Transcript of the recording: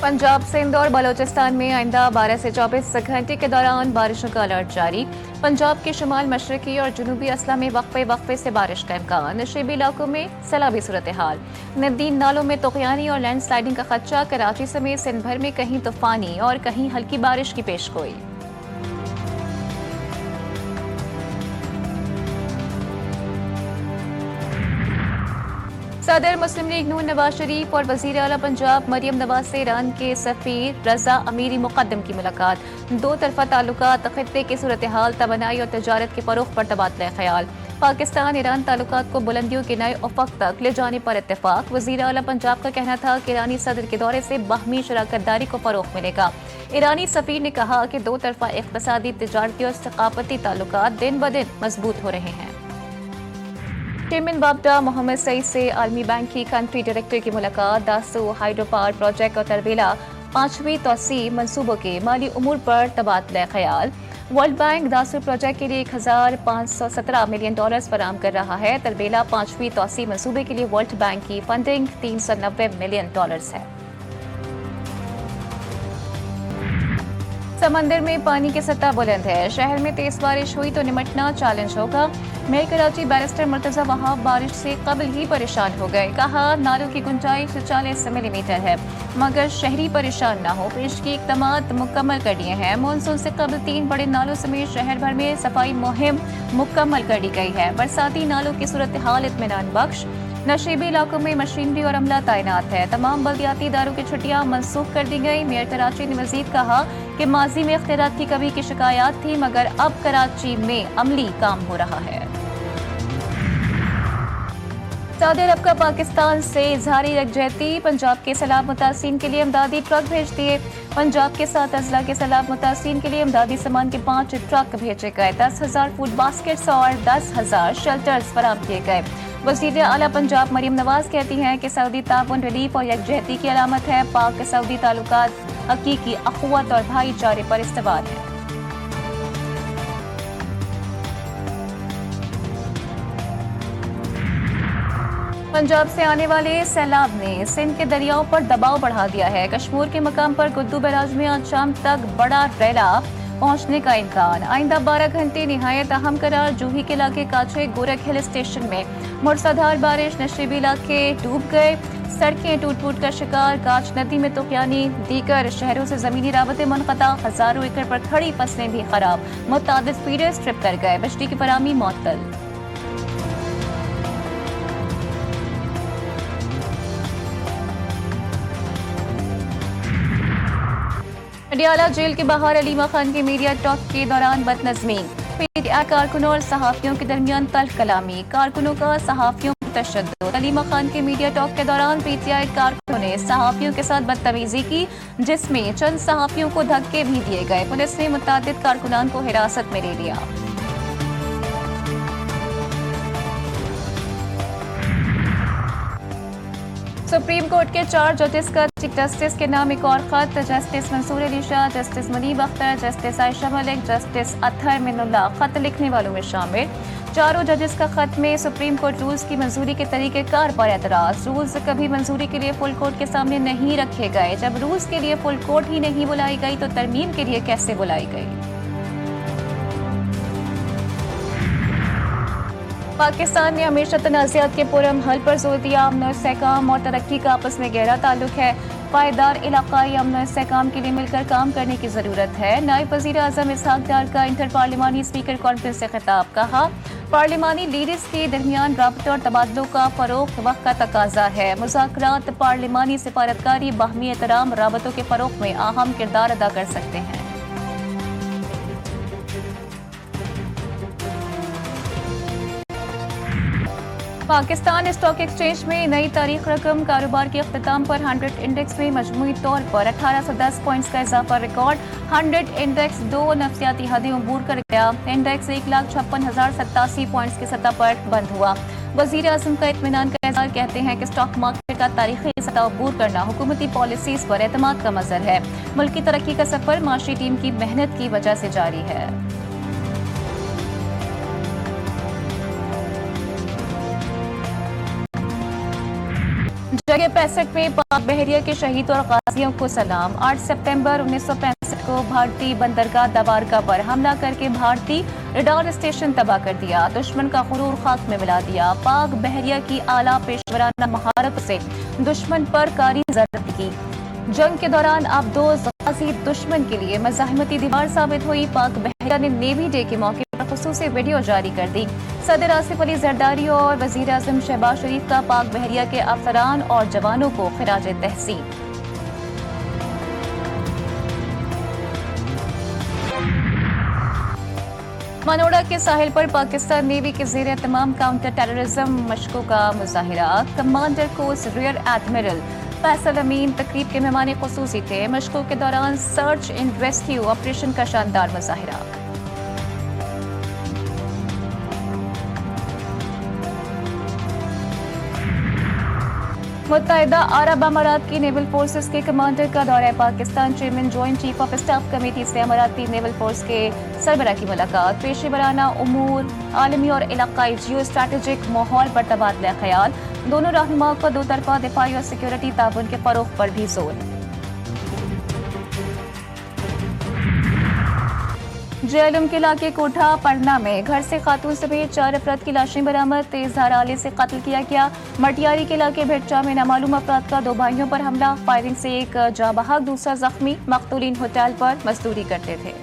पंजाब, सिंध और बलोचिस्तान में आइंदा 12 से 24 घंटे के दौरान बारिशों का अलर्ट जारी। पंजाब के शुमाल मशरकी और जुनूबी असला में वक्फे वक्फे से बारिश का इम्कान। नशीबी इलाकों में सैलाबी सूरत हाल। नदी नालों में तूफ़ानी और लैंड स्लाइडिंग का खदशा। कराची समेत सिंध भर में कहीं तूफानी और कहीं हल्की बारिश की पेशगोई। सदर मुस्लिम लीग नून नवाज शरीफ और वजीर आला पंजाब मरियम नवाज से ईरान के सफीर रजा अमीरी मुकद्दम की मुलाकात। दो तरफा ताल्लुकात, खित्ते की सूरत हाल, तवानाई और तजारत के फरोग पर तबादला ख्याल। पाकिस्तान ईरान ताल्लुकात को बुलंदियों के नए उफक तक ले जाने पर इत्तेफाक। वजीर आला पंजाब का कहना था कि ईरानी सदर के दौरे से बाहमी शराकतदारी को फरोग मिलेगा। ईरानी सफीर ने कहा कि दो तरफा इक़्तिसादी, तिजारती और सकाफती ताल्लुकात दिन ब दिन मजबूत हो रहे हैं। चेयरमैन बाबडा मोहम्मद सईद से आलमी बैंक की कंट्री डायरेक्टर की मुलाकात। दासू हाइड्रो पावर प्रोजेक्ट और तरबेला 5वीं तोसी मंसूबों के माली उमूर पर तबादला ख्याल। वर्ल्ड बैंक दासू प्रोजेक्ट के लिए $1,517 मिलियन फराहम कर रहा है। तरबेला 5वीं तोसी मंसूबे के लिए वर्ल्ड बैंक की फंडिंग $390 मिलियन है। समंदर में पानी की सतह बुलंद है। शहर में तेज बारिश हुई तो निमटना चैलेंज होगा। मेयर कराची बैरिस्टर मुर्तजा वहाब बारिश से कबल ही परेशान हो गए। कहा नालों की गुंजाइश 40 मिलीमीटर है, मगर शहरी परेशान न हो। पेश की इक़दामात मुकम्मल कर दिए हैं। मानसून से कबल 3 बड़े नालों समेत शहर भर में सफाई मुहिम मुकम्मल कर दी गई है। बरसाती नालों की सूरत हाल इत्मीनान बख्श। नशीबी इलाकों में मशीनरी और अमला तैनात है। तमाम बल्दियाती इदारों की छुट्टियां मनसूख कर दी गई। मेयर कराची ने मजीद कहा कि माजी में इख्तियारात की कमी की शिकायत थी, मगर अब कराची में अमली काम हो रहा है। सऊदी अरब का पाकिस्तान से इजहारी यकजहती। पंजाब के सैलाब मुतासिन के लिए इमदादी ट्रक भेज दिए। पंजाब के 7 अजला के सैलाब मुतासिन के लिए इमदादी सामान के 5 ट्रक भेजे गए। 10,000 फूड बास्केट्स और 10,000 शेल्टर्स फराहम किए गए। वज़ीर आला पंजाब मरियम नवाज कहती हैं कि सऊदी ताउन रिलीफ और यकजहती की अलामत है। पाक सऊदी ताल्लुकात हकीकी अखुवत और भाईचारे पर इस्तवार है। पंजाब से आने वाले सैलाब ने सिंध के दरियाओं पर दबाव बढ़ा दिया है। कश्मीर के मकाम पर गुद्दू बैराज में आज शाम तक बड़ा रैला पहुंचने का इम्कान। आइंदा 12 घंटे निहायत अहम करार। जूही के इलाके काछे गोरख हिल स्टेशन में मूसलाधार बारिश। नशीबी इलाके डूब गए, सड़कें टूट फूट का शिकार। काच नदी में तूफ़ानी। दीगर शहरों से जमीनी राबते मुनक़ता। हजारों एकड़ पर खड़ी फसलें भी खराब। मुतादिद फीडर्स ट्रिप कर गए। बिजली की फराहमी मुअत्तल। पटियाला जेल के बाहर अलीमा खान के मीडिया टॉक के दौरान बदनज़मी। पीटीआई कारकुनों और सहाफ़ियों के दरमियान तल्ख़ कलामी। कारकुनों का सहाफ़ियों पर तशद्दुद। अलीमा खान के मीडिया टॉक के दौरान पीटीआई कारकुनों ने सहाफ़ियों के साथ बदतमीज़ी की, जिसमें चंद सहाफ़ियों को धक्के भी दिए गए। पुलिस ने मुतादिद कारकुनान को हिरासत में ले लिया। सुप्रीम कोर्ट के 4 जजेस का चीफ जस्टिस के नाम एक और खत। Justice Mansoor Ali Shah, justice Munib Akhtar, justice Ayesha Malik, justice Athar Minallah खत लिखने वालों में शामिल। चारों जजेस का खत में सुप्रीम कोर्ट रूल्स की मंजूरी के तरीक़ेकार पर एतराज़। रूल्स कभी मंजूरी के लिए फुल कोर्ट के सामने नहीं रखे गए। जब रूल्स के लिए फुल कोर्ट ही नहीं बुलाई गई तो तरमीम के लिए कैसे बुलाई गई। पाकिस्तान ने हमेशा तनाज़ात के पुरअमन हल पर जोर दिया। अमन और इस्तेहकाम और तरक्की का आपस में गहरा ताल्लुक है। पायदार इलाकाई अमन और इस्तेहकाम के लिए मिलकर काम करने की ज़रूरत है। नायब वज़ीर आज़म इसहाक डार का इंटर पार्लिमानी स्पीकर कॉन्फ्रेंस से खिताब। कहा पार्लिमानी लीडर्स के दरमियान राबते और तबादलों का फ़रोग़ वक्त का तकाजा है। मुज़ाकरात, पार्लिमानी सिफारतकारी, बाहमी एहतराम राबतों के फ़रोग़ में अहम किरदार अदा कर सकते हैं। पाकिस्तान स्टॉक एक्सचेंज में नई तारीख रकम। कारोबार के अख्ताम पर 100 इंडेक्स में मजमूई तौर पर 1810 पॉइंट्स का इजाफा रिकॉर्ड। 100 इंडेक्स 2 नफ्सियाती हदें अबूर कर गया। इंडेक्स 1,56,087 पॉइंट्स की सतह पर बंद हुआ। वजीर आजम का इत्मीनान का इज़हार। कहते हैं कि स्टॉक मार्केट का तारीखी सतह अबूर करना हुकूमती पॉलिसीज पर एतमाद का मजर है। मुल्की तरक्की का सफर माशी टीम की मेहनत की वजह से जारी है। जगह 65 में पाक बहरिया के शहीद और गाजियों को सलाम। 8 सितंबर 1965 को भारतीय बंदरगाह दबारका पर हमला करके भारतीय रडार स्टेशन तबाह कर दिया, दुश्मन का गुरूर खाक में मिला दिया। पाक बहरिया की आला पेशवराना महारत से दुश्मन पर कारी जरब की। जंग के दौरान आबदोज गाजी दुश्मन के लिए मज़ाहमती दीवार साबित हुई। पाक बहरिया ने नेवी डे के मौके पर खुसूसी वीडियो जारी कर दी। सदर आसिफ अली जरदारी और वजीर आजम शहबाज शरीफ का पाक बहरिया के अफसरान और जवानों को खिराज तहसीन। मनोड़ा के साहिल पर पाकिस्तान नेवी के जेर तमाम काउंटर टेररिज्म मशकों का मुजाहिरा। Commander coast rear admiral Faisal Amin तकरीब के मेहमान खुसूसी थे। मशकों के दौरान सर्च एंड रेस्क्यू ऑपरेशन का शानदार मुजाहिरा। मुत्तहिदा अरब अमारात की नेवल फोर्सेस के कमांडर का दौरा Pakistan. Chairman joint chief of staff committee से अमाराती नेवल फोर्स के सरबराह की मुलाकात। पेशेवराना उमूर, आलमी और इलाकाई जियो स्ट्रैटेजिक माहौल पर तबादला ख्याल। दोनों रहनुमाओं को दो तरफा दिफाई और सिक्योरिटी ताउन के फरोग पर भी जोर। जेएलएम के इलाके कोठा पड़ना में घर से खातून समेत 4 अफराद की लाशें बरामद। तेज धार आले से कत्ल किया गया। मटियारी के इलाके भेटचा में नामालूम अफराद का 2 भाइयों पर हमला। फायरिंग से एक जाँ बहक, दूसरा जख्मी। मकतूलीन होटल पर मजदूरी करते थे।